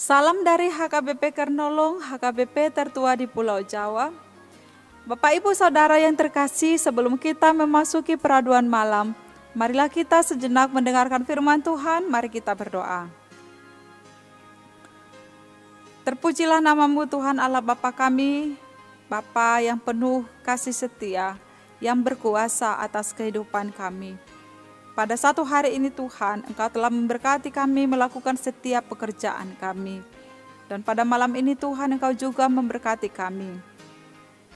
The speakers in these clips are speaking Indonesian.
Salam dari HKBP Kernolong, HKBP tertua di Pulau Jawa. Bapak Ibu Saudara yang terkasih, sebelum kita memasuki peraduan malam, marilah kita sejenak mendengarkan firman Tuhan, mari kita berdoa. Terpujilah namamu Tuhan Allah Bapa kami, Bapa yang penuh kasih setia, yang berkuasa atas kehidupan kami. Pada satu hari ini Tuhan, Engkau telah memberkati kami melakukan setiap pekerjaan kami. Dan pada malam ini Tuhan, Engkau juga memberkati kami.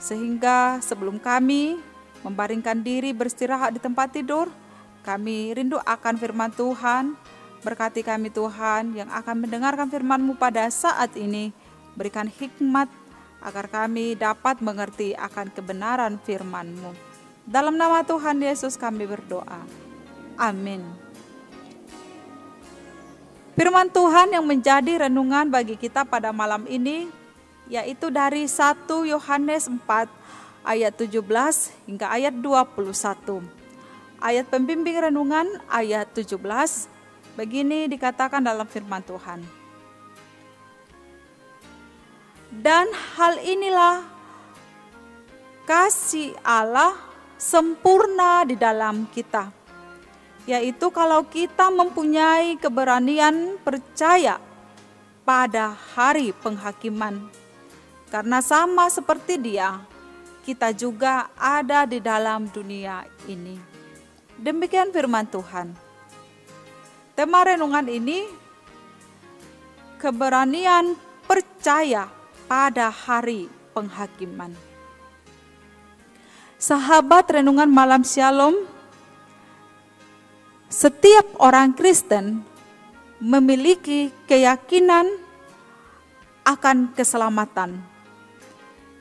Sehingga sebelum kami membaringkan diri beristirahat di tempat tidur, kami rindu akan firman Tuhan. Berkati kami Tuhan yang akan mendengarkan firman-Mu pada saat ini. Berikan hikmat agar kami dapat mengerti akan kebenaran firman-Mu. Dalam nama Tuhan Yesus kami berdoa. Amin. Firman Tuhan yang menjadi renungan bagi kita pada malam ini yaitu dari 1 Yohanes 4 ayat 17 hingga ayat 21. Ayat pembimbing renungan ayat 17, begini dikatakan dalam firman Tuhan. Dan hal inilah kasih Allah sempurna di dalam kita, yaitu kalau kita mempunyai keberanian percaya pada hari penghakiman. Karena sama seperti Dia, kita juga ada di dalam dunia ini. Demikian firman Tuhan. Tema renungan ini, keberanian percaya pada hari penghakiman. Sahabat renungan malam Shalom, setiap orang Kristen memiliki keyakinan akan keselamatan,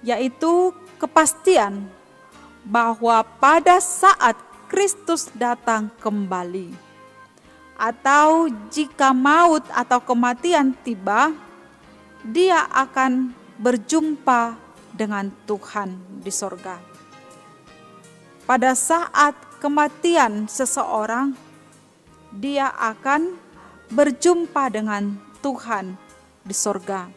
yaitu kepastian bahwa pada saat Kristus datang kembali, atau jika maut atau kematian tiba, Dia akan berjumpa dengan Tuhan di sorga. Pada saat kematian seseorang, dia akan berjumpa dengan Tuhan di sorga.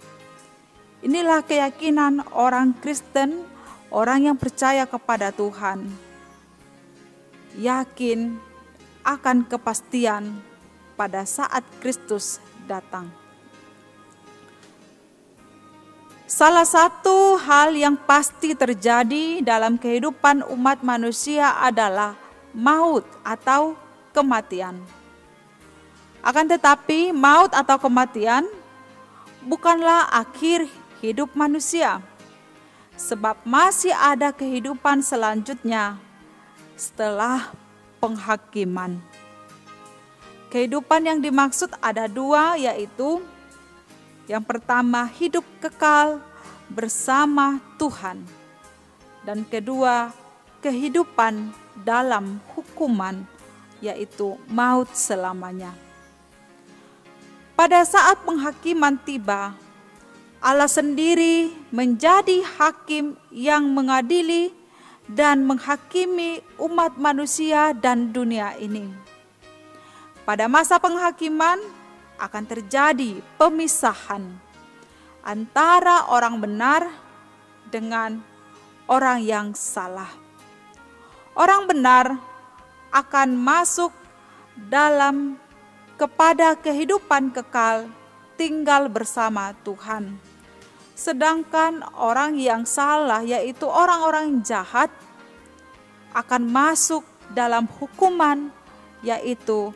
Inilah keyakinan orang Kristen, orang yang percaya kepada Tuhan. Yakin akan kepastian pada saat Kristus datang. Salah satu hal yang pasti terjadi dalam kehidupan umat manusia adalah maut atau kematian. Akan tetapi maut atau kematian bukanlah akhir hidup manusia, sebab masih ada kehidupan selanjutnya setelah penghakiman. Kehidupan yang dimaksud ada dua, yaitu yang pertama hidup kekal bersama Tuhan, dan kedua kehidupan dalam hukuman, yaitu maut selamanya. Pada saat penghakiman tiba, Allah sendiri menjadi hakim yang mengadili dan menghakimi umat manusia dan dunia ini. Pada masa penghakiman akan terjadi pemisahan antara orang benar dengan orang yang salah. Orang benar akan masuk dalam kepada kehidupan kekal, tinggal bersama Tuhan. Sedangkan orang yang salah, yaitu orang-orang jahat, akan masuk dalam hukuman, yaitu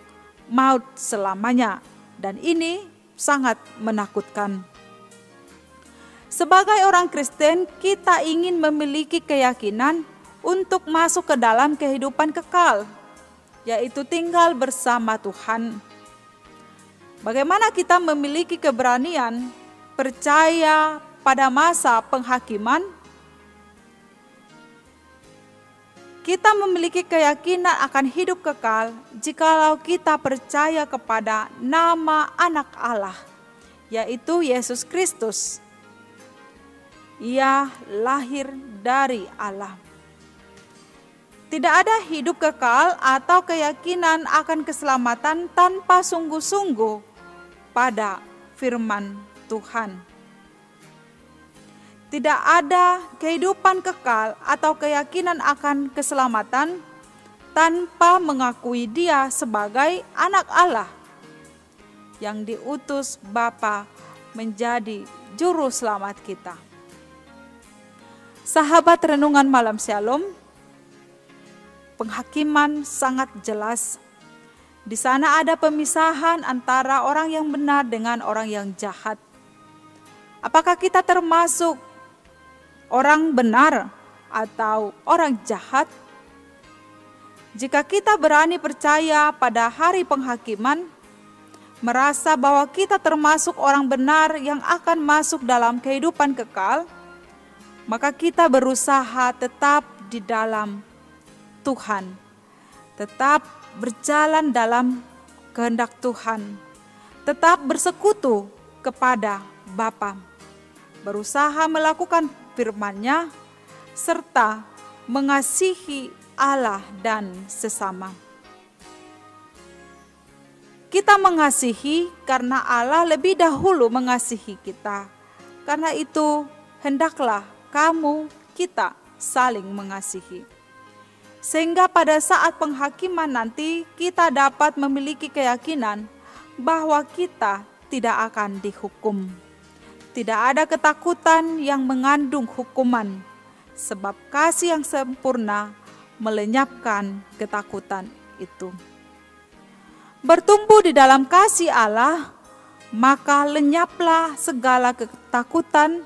maut selamanya. Dan ini sangat menakutkan. Sebagai orang Kristen, kita ingin memiliki keyakinan untuk masuk ke dalam kehidupan kekal, yaitu tinggal bersama Tuhan. Bagaimana kita memiliki keberanian percaya pada masa penghakiman? Kita memiliki keyakinan akan hidup kekal jikalau kita percaya kepada nama Anak Allah, yaitu Yesus Kristus. Ia lahir dari Allah. Tidak ada hidup kekal atau keyakinan akan keselamatan tanpa sungguh-sungguh pada firman Tuhan. Tidak ada kehidupan kekal atau keyakinan akan keselamatan tanpa mengakui Dia sebagai anak Allah yang diutus Bapa menjadi juru selamat kita. Sahabat renungan malam Shalom, penghakiman sangat jelas. Di sana ada pemisahan antara orang yang benar dengan orang yang jahat. Apakah kita termasuk orang benar atau orang jahat? Jika kita berani percaya pada hari penghakiman, merasa bahwa kita termasuk orang benar yang akan masuk dalam kehidupan kekal, maka kita berusaha tetap di dalam Tuhan, tetap berjalan dalam kehendak Tuhan, tetap bersekutu kepada Bapa, berusaha melakukan firman-Nya, serta mengasihi Allah dan sesama. Kita mengasihi karena Allah lebih dahulu mengasihi kita. Karena itu, hendaklah kita saling mengasihi. Sehingga pada saat penghakiman nanti kita dapat memiliki keyakinan bahwa kita tidak akan dihukum. Tidak ada ketakutan yang mengandung hukuman, sebab kasih yang sempurna melenyapkan ketakutan itu. Bertumbuh di dalam kasih Allah, maka lenyaplah segala ketakutan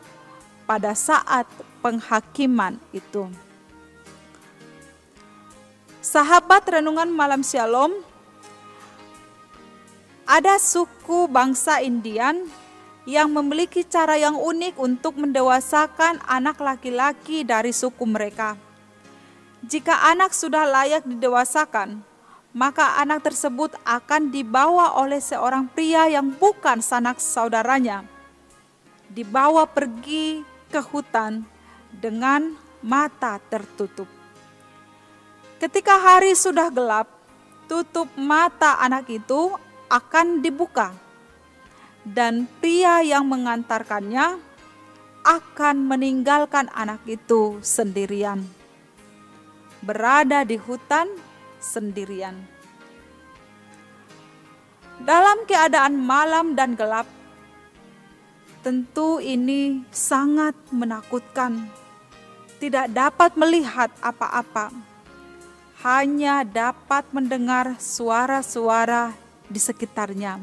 pada saat penghakiman itu. Sahabat renungan malam Shalom, ada suku bangsa Indian yang memiliki cara yang unik untuk mendewasakan anak laki-laki dari suku mereka. Jika anak sudah layak didewasakan, maka anak tersebut akan dibawa oleh seorang pria yang bukan sanak saudaranya, dibawa pergi ke hutan dengan mata tertutup. Ketika hari sudah gelap, tutup mata anak itu akan dibuka, dan pria yang mengantarkannya akan meninggalkan anak itu sendirian, berada di hutan sendirian. Dalam keadaan malam dan gelap, tentu ini sangat menakutkan. Tidak dapat melihat apa-apa, hanya dapat mendengar suara-suara di sekitarnya.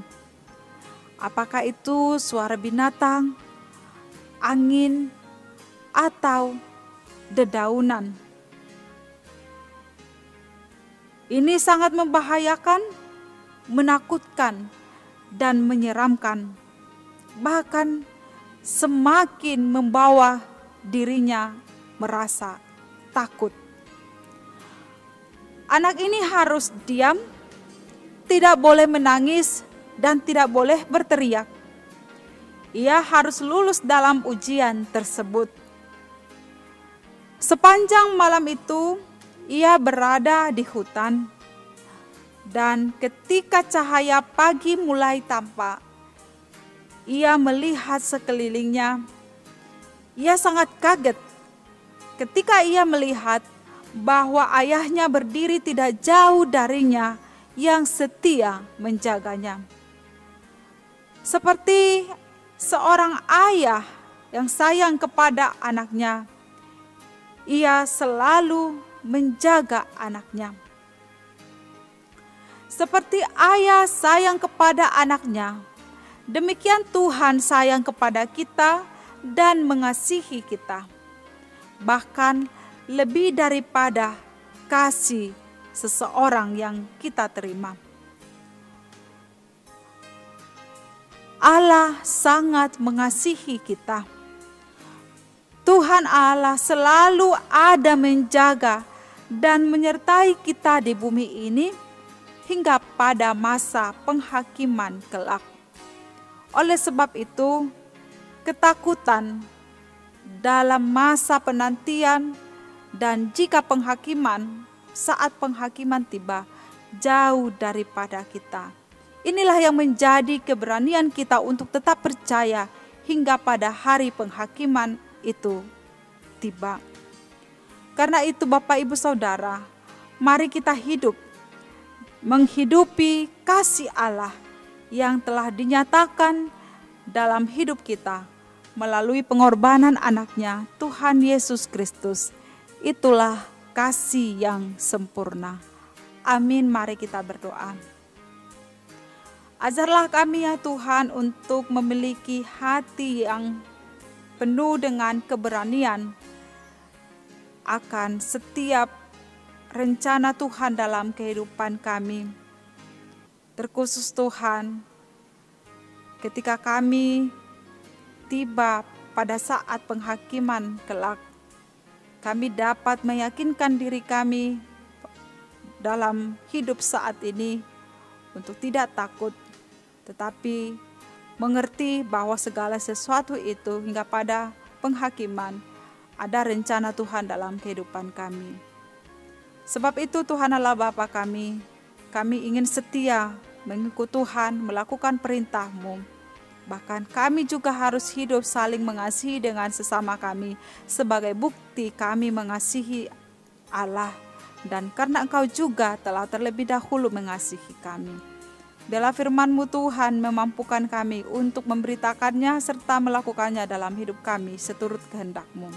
Apakah itu suara binatang, angin, atau dedaunan? Ini sangat membahayakan, menakutkan, dan menyeramkan. Bahkan semakin membawa dirinya merasa takut. Anak ini harus diam, tidak boleh menangis, dan tidak boleh berteriak. Ia harus lulus dalam ujian tersebut. Sepanjang malam itu, ia berada di hutan, dan ketika cahaya pagi mulai tampak, ia melihat sekelilingnya. Ia sangat kaget ketika ia melihat bahwa ayahnya berdiri tidak jauh darinya yang setia menjaganya. Seperti seorang ayah yang sayang kepada anaknya, ia selalu menjaga anaknya. Seperti ayah sayang kepada anaknya, demikian Tuhan sayang kepada kita dan mengasihi kita. Bahkan lebih daripada kasih seseorang yang kita terima. Allah sangat mengasihi kita. Tuhan Allah selalu ada menjaga dan menyertai kita di bumi ini hingga pada masa penghakiman kelak. Oleh sebab itu, ketakutan dalam masa penantian dan jika saat penghakiman tiba, jauh daripada kita. Inilah yang menjadi keberanian kita untuk tetap percaya hingga pada hari penghakiman itu tiba. Karena itu Bapak Ibu Saudara, mari kita menghidupi kasih Allah yang telah dinyatakan dalam hidup kita melalui pengorbanan anaknya Tuhan Yesus Kristus. Itulah kasih yang sempurna. Amin, mari kita berdoa. Ajarlah kami ya Tuhan untuk memiliki hati yang penuh dengan keberanian akan setiap rencana Tuhan dalam kehidupan kami. Terkhusus Tuhan, ketika kami tiba pada saat penghakiman kelak, kami dapat meyakinkan diri kami dalam hidup saat ini untuk tidak takut, tetapi mengerti bahwa segala sesuatu itu hingga pada penghakiman ada rencana Tuhan dalam kehidupan kami. Sebab itu Tuhan Allah Bapa kami ingin setia mengikut Tuhan, melakukan perintah-Mu. Bahkan kami juga harus hidup saling mengasihi dengan sesama kami sebagai bukti kami mengasihi Allah. Dan karena Engkau juga telah terlebih dahulu mengasihi kami. Biarlah firman-Mu Tuhan memampukan kami untuk memberitakannya serta melakukannya dalam hidup kami seturut kehendak-Mu.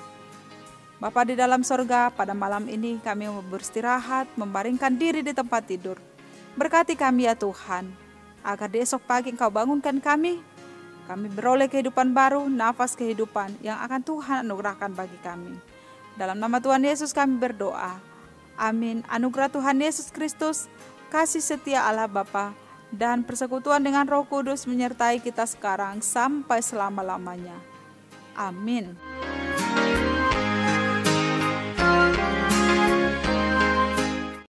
Bapa di dalam sorga, pada malam ini kami mau beristirahat, membaringkan diri di tempat tidur. Berkati kami ya Tuhan, agar di esok pagi Engkau bangunkan kami beroleh kehidupan baru, nafas kehidupan yang akan Tuhan anugerahkan bagi kami. Dalam nama Tuhan Yesus kami berdoa. Amin. Anugerah Tuhan Yesus Kristus, kasih setia Allah Bapa, dan persekutuan dengan Roh Kudus menyertai kita sekarang sampai selama-lamanya. Amin.